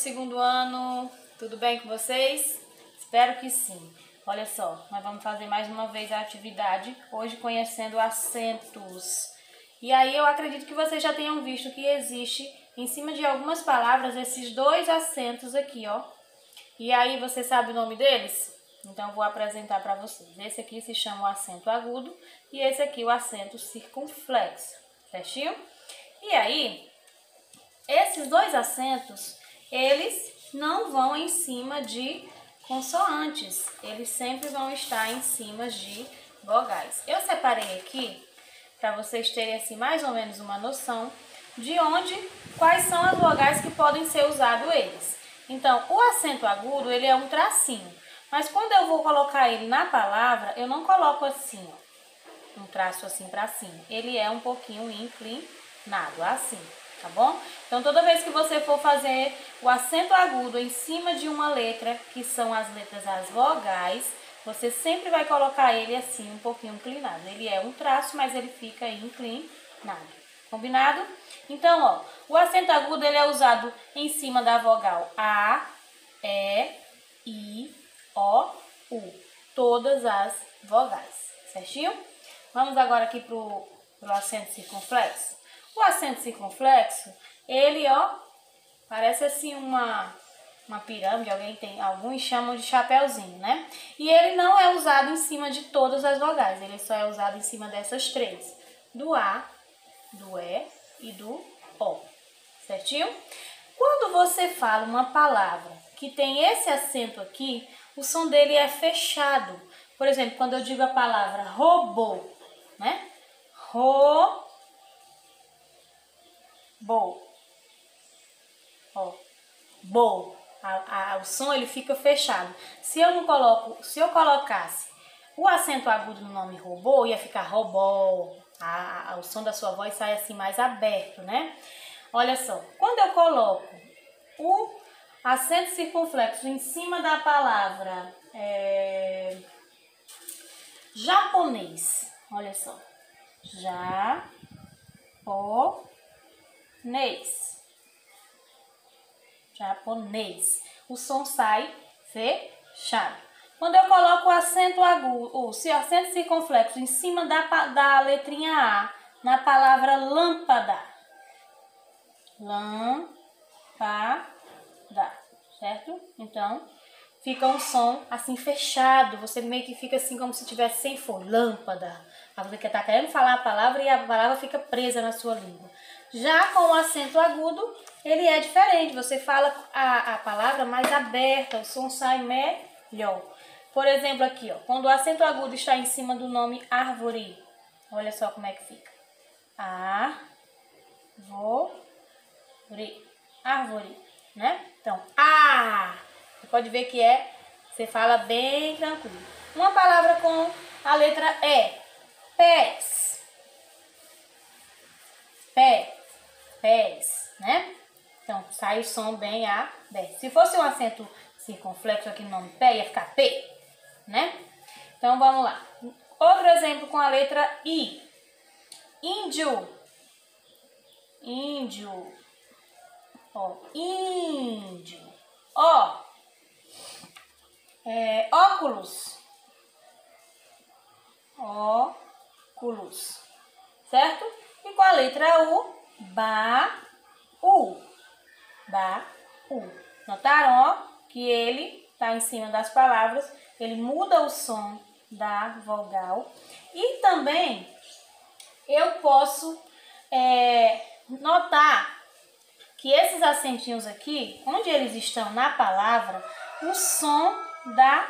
segundo ano, tudo bem com vocês? Espero que sim. Olha só, nós vamos fazer mais uma vez a atividade, hoje conhecendo acentos. E aí eu acredito que vocês já tenham visto que existe em cima de algumas palavras esses dois acentos aqui, ó. E aí você sabe o nome deles? Então eu vou apresentar para vocês. Esse aqui se chama o acento agudo e esse aqui o acento circunflexo, certinho? E aí, esses dois acentos, eles não vão em cima de consoantes, eles sempre vão estar em cima de vogais. Eu separei aqui para vocês terem assim mais ou menos uma noção de quais são as vogais que podem ser usados eles. Então, o acento agudo, ele é um tracinho, mas quando eu vou colocar ele na palavra, eu não coloco assim, ó, um traço assim para cima. Ele é um pouquinho inclinado, assim, tá bom? Então, toda vez que você for fazer o acento agudo em cima de uma letra, que são as letras, as vogais, você sempre vai colocar ele assim, um pouquinho inclinado. Ele é um traço, mas ele fica inclinado. Combinado? Então, ó, o acento agudo, ele é usado em cima da vogal A, E, I, O, U. Todas as vogais, certinho? Vamos agora aqui pro acento circunflexo. O acento circunflexo, ele, ó, parece assim uma pirâmide, alguns chamam de chapéuzinho, né? E ele não é usado em cima de todas as vogais, ele só é usado em cima dessas três, do A, do E e do O, certinho? Quando você fala uma palavra que tem esse acento aqui, o som dele é fechado. Por exemplo, quando eu digo a palavra robô, né? Robô. Ó, bo. O som ele fica fechado. Se eu colocasse o acento agudo no nome robô, ia ficar robô. O som da sua voz sai assim mais aberto, né? Olha só, quando eu coloco o acento circunflexo em cima da palavra japonês, olha só, japonês, o som sai fechado. Quando eu coloco o acento agudo, o acento circunflexo em cima da letrinha A, na palavra lâmpada, certo? Então, fica um som assim fechado, você meio que fica assim como se tivesse sem fôlego, lâmpada. Você está querendo falar a palavra e a palavra fica presa na sua língua. Já com o acento agudo, ele é diferente, você fala a palavra mais aberta, o som sai melhor. Por exemplo aqui, ó, quando o acento agudo está em cima do nome árvore, olha só como é que fica. Árvore, né? Então, você pode ver que você fala bem tranquilo. Uma palavra com a letra E, pés, né? Então, sai o som bem aberto. Se fosse um acento circunflexo aqui no nome pé, ia ficar P, né? Então, vamos lá. Outro exemplo com a letra I. Índio. Ó, índio. Ó, óculos. Óculos. Certo? E com a letra U, baú. Notaram, ó, que ele tá em cima das palavras, ele muda o som da vogal. E também eu posso notar que esses acentinhos aqui, onde eles estão na palavra, o som da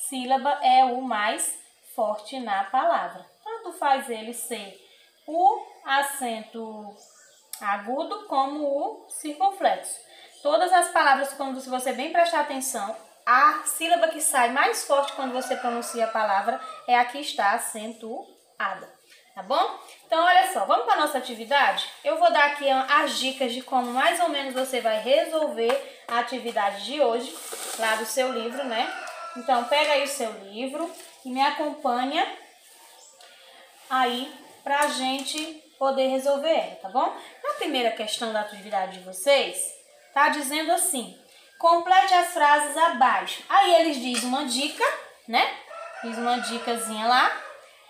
sílaba é o mais forte na palavra. Tanto faz ele ser o acento agudo como o circunflexo. Todas as palavras, quando você bem prestar atenção, a sílaba que sai mais forte quando você pronuncia a palavra é a que está acentuada. Tá bom? Então, olha só, vamos para a nossa atividade? Eu vou dar aqui as dicas de como mais ou menos você vai resolver a atividade de hoje, lá do seu livro, né? Então, pega aí o seu livro e me acompanha aí pra gente poder resolver ela, tá bom? Na primeira questão da atividade de vocês, tá dizendo assim: complete as frases abaixo. Aí eles dizem uma dica, né? Diz uma dicasinha lá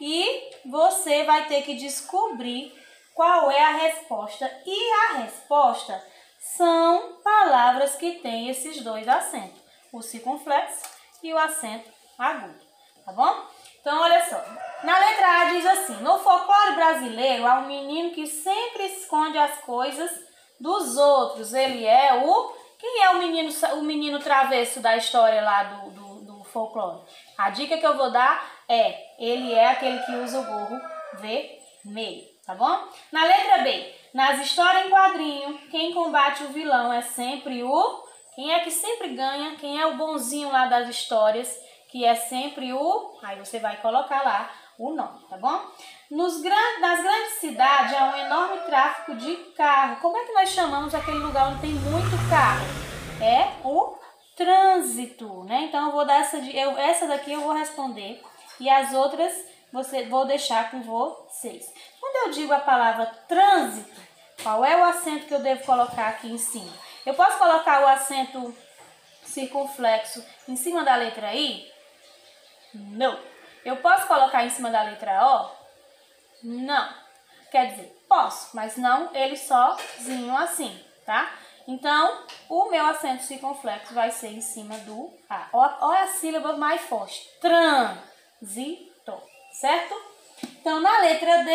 e você vai ter que descobrir qual é a resposta. E a resposta são palavras que têm esses dois acentos, o circunflexo e o acento agudo, tá bom? Então, olha só, na letra A diz assim: no folclore brasileiro há um menino que sempre esconde as coisas dos outros. Ele é o... Quem é o menino travesso da história lá do folclore? A dica que eu vou dar é: ele é aquele que usa o gorro vermelho, tá bom? Na letra B, nas histórias em quadrinho, quem combate o vilão é sempre o... Quem é que sempre ganha? Quem é o bonzinho lá das histórias? Que é sempre o... Aí você vai colocar lá o nome, tá bom? Nas grandes cidades há um enorme tráfego de carro. Como é que nós chamamos aquele lugar onde tem muito carro? É o trânsito, né? Então eu vou dar essa daqui eu vou responder e as outras vou deixar com vocês. Quando eu digo a palavra trânsito, qual é o acento que eu devo colocar aqui em cima? Eu posso colocar o acento circunflexo em cima da letra I? Não. Eu posso colocar em cima da letra O? Não. Quer dizer, posso, mas não ele sozinho assim, tá? Então, o meu acento circunflexo vai ser em cima do A. Olha a sílaba mais forte. Trânsito, certo? Então, na letra D,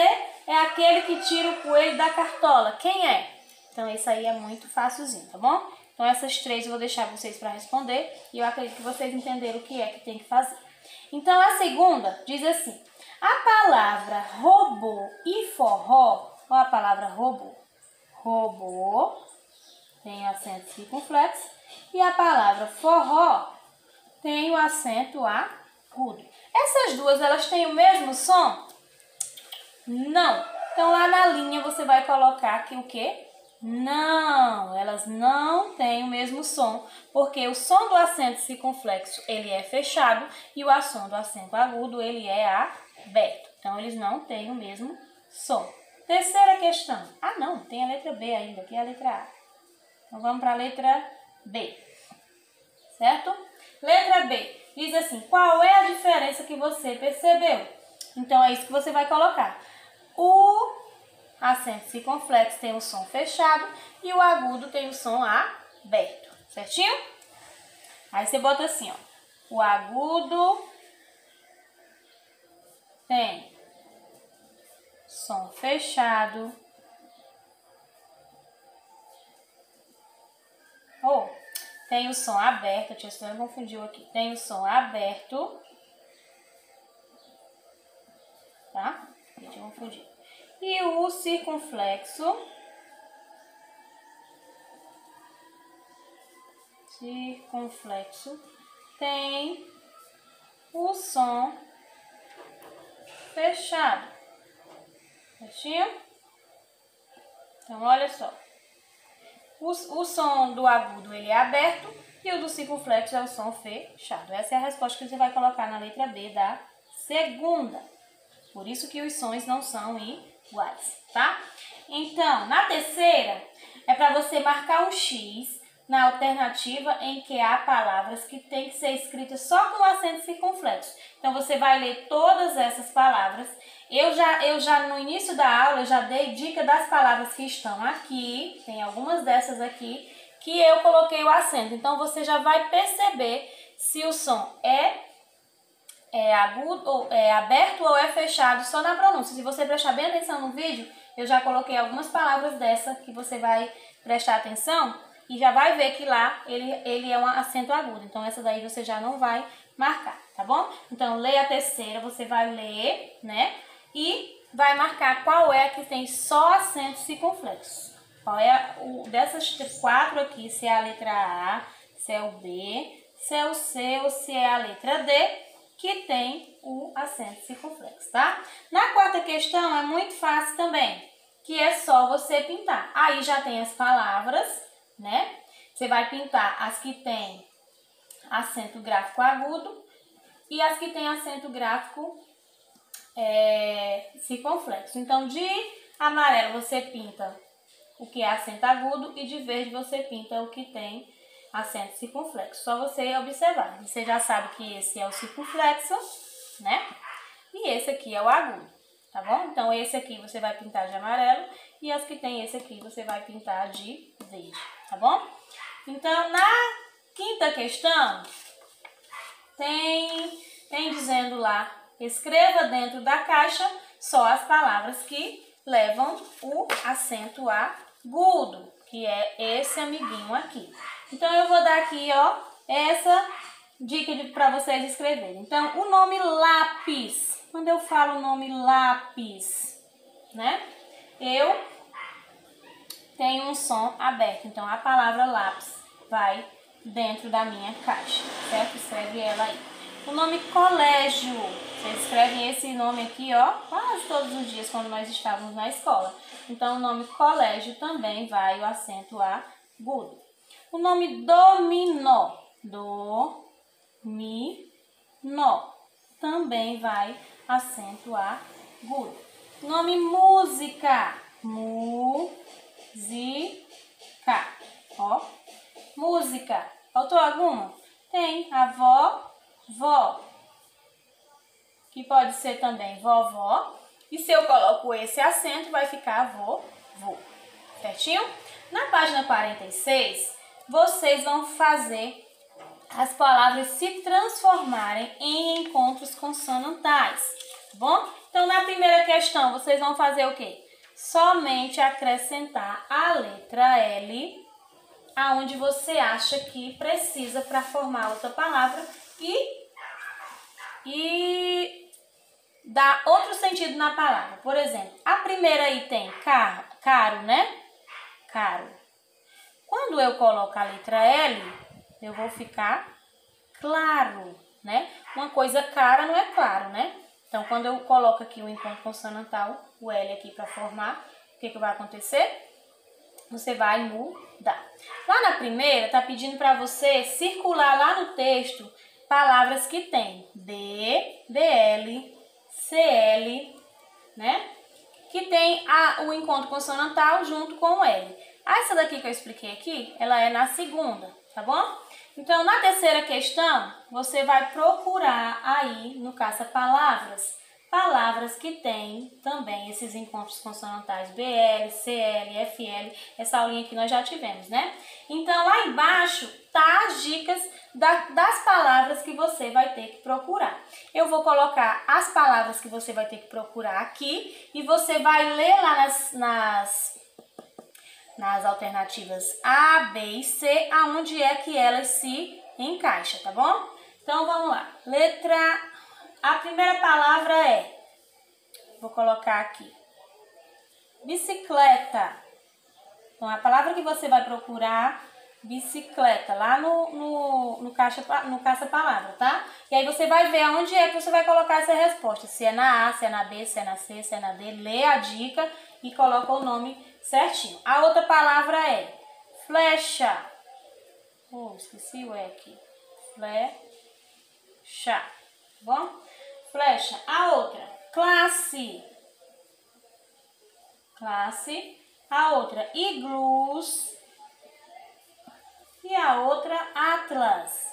é aquele que tira o coelho da cartola. Quem é? Então, esse aí é muito facilzinho, tá bom? Então, essas três eu vou deixar vocês para responder. E eu acredito que vocês entenderam o que é que tem que fazer. Então, a segunda diz assim: a palavra robô e forró, olha a palavra robô. Robô tem o acento circunflexo e a palavra forró tem o acento agudo. Essas duas, elas têm o mesmo som? Não. Então, lá na linha você vai colocar aqui o quê? Não, elas não têm o mesmo som, porque o som do acento circunflexo, ele é fechado e o som do acento agudo, ele é aberto. Então, eles não têm o mesmo som. Terceira questão. Ah, não, tem a letra B ainda, aqui é a letra A. Então, vamos para a letra B, certo? Letra B diz assim: qual é a diferença que você percebeu? Então, é isso que você vai colocar. O acento circunflexo tem o som fechado e o agudo tem o som aberto, certinho? Aí você bota assim, ó. O agudo tem som fechado. Tem o som aberto, deixa eu confundiu aqui. Tem o som aberto, tá? Deixa eu confundir. E o circunflexo tem o som fechado, certinho? Então, olha só. O som do agudo ele é aberto e o do circunflexo é o som fechado. Essa é a resposta que você vai colocar na letra B da segunda. Por isso que os sons não são iguais, tá? Então, na terceira, é para você marcar um X na alternativa em que há palavras que tem que ser escritas só com acento circunflexo. Então, você vai ler todas essas palavras. Eu já no início da aula, eu já dei dica das palavras que estão aqui. Tem algumas dessas aqui que eu coloquei o acento. Então, você já vai perceber se o som é agudo, ou é aberto ou é fechado só na pronúncia. Se você prestar bem atenção no vídeo, eu já coloquei algumas palavras dessa que você vai prestar atenção e já vai ver que lá ele é um acento agudo. Então, essa daí você já não vai marcar, tá bom? Então, leia a terceira, você vai ler, né? E vai marcar qual é que tem só acento circunflexo. Qual é dessas quatro aqui, se é a letra A, se é o B, se é o C ou se é a letra D, que tem o acento circunflexo, tá? Na quarta questão é muito fácil também, que é só você pintar. Aí já tem as palavras, né? Você vai pintar as que tem acento gráfico agudo e as que tem acento gráfico circunflexo. Então, de amarelo você pinta o que é acento agudo e de verde você pinta o que tem acento circunflexo. Só você observar. Você já sabe que esse é o circunflexo, né? E esse aqui é o agudo, tá bom? Então, esse aqui você vai pintar de amarelo e as que tem esse aqui você vai pintar de verde, tá bom? Então, na quinta questão, tem dizendo lá, escreva dentro da caixa só as palavras que levam o acento agudo, que é esse amiguinho aqui. Então, eu vou dar aqui, ó, essa dica para vocês escreverem. Então, o nome lápis. Quando eu falo o nome lápis, né? Eu tenho um som aberto. Então, a palavra lápis vai dentro da minha caixa, certo? Escreve ela aí. O nome colégio. Vocês escrevem esse nome aqui, ó, quase todos os dias quando nós estávamos na escola. Então, o nome colégio também vai o acento agudo. O nome dominó. Dominó. Também vai acento agudo. Nome música. Música. Ó. Música. Faltou alguma? Tem. Avó, vó. Que pode ser também vovó. E se eu coloco esse acento, vai ficar vovô. Certinho? Na página 46, vocês vão fazer as palavras se transformarem em encontros consonantais, tá bom? Então, na primeira questão, vocês vão fazer o quê? Somente acrescentar a letra L aonde você acha que precisa para formar outra palavra e dar outro sentido na palavra. Por exemplo, a primeira aí tem caro, né? Caro. Quando eu coloco a letra L, eu vou ficar claro, né? Uma coisa cara não é claro, né? Então, quando eu coloco aqui o encontro consonantal, o L aqui para formar, o que vai acontecer? Você vai mudar. Lá na primeira, tá pedindo para você circular lá no texto palavras que tem D, DL, CL, né? Que tem o encontro consonantal junto com o L. Essa daqui que eu expliquei aqui, ela é na segunda, tá bom? Então, na terceira questão, você vai procurar aí no caça-palavras, palavras que têm também esses encontros consonantais BL, CL, FL, essa aulinha que nós já tivemos, né? Então, lá embaixo tá as dicas das palavras que você vai ter que procurar. Eu vou colocar as palavras que você vai ter que procurar aqui e você vai ler lá nas alternativas A, B e C, aonde é que elas se encaixam, tá bom? Então, vamos lá. A primeira palavra vou colocar aqui, bicicleta. Então, a palavra que você vai procurar, bicicleta, lá no caça-palavra, tá? E aí você vai ver aonde é que você vai colocar essa resposta. Se é na A, se é na B, se é na C, se é na D. Lê a dica e coloca o nome certinho. A outra palavra é flecha. Esqueci o E aqui. Flecha. Tá bom? Flecha. A outra, classe. Classe. A outra, iglus. E a outra, atlas.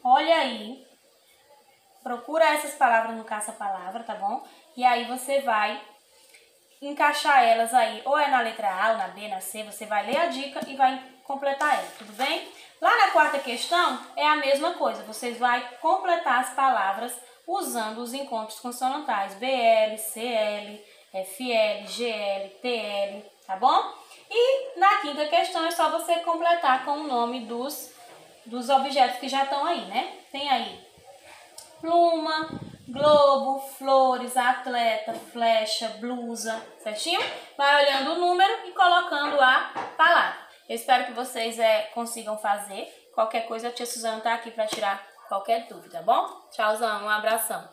Olha aí. Procura essas palavras no caça-palavra, tá bom? E aí você vai encaixar elas aí, ou é na letra A, ou na B, na C, você vai ler a dica e vai completar ela, tudo bem? Lá na quarta questão é a mesma coisa, vocês vão completar as palavras usando os encontros consonantais BL, CL, FL, GL, TL, tá bom? E na quinta questão é só você completar com o nome dos objetos que já estão aí, né? Tem aí pluma, globo, flores, atleta, flecha, blusa, certinho? Vai olhando o número e colocando a palavra. Eu espero que vocês consigam fazer. Qualquer coisa, a tia Suzana tá aqui para tirar qualquer dúvida, tá bom? Tchauzão, um abração.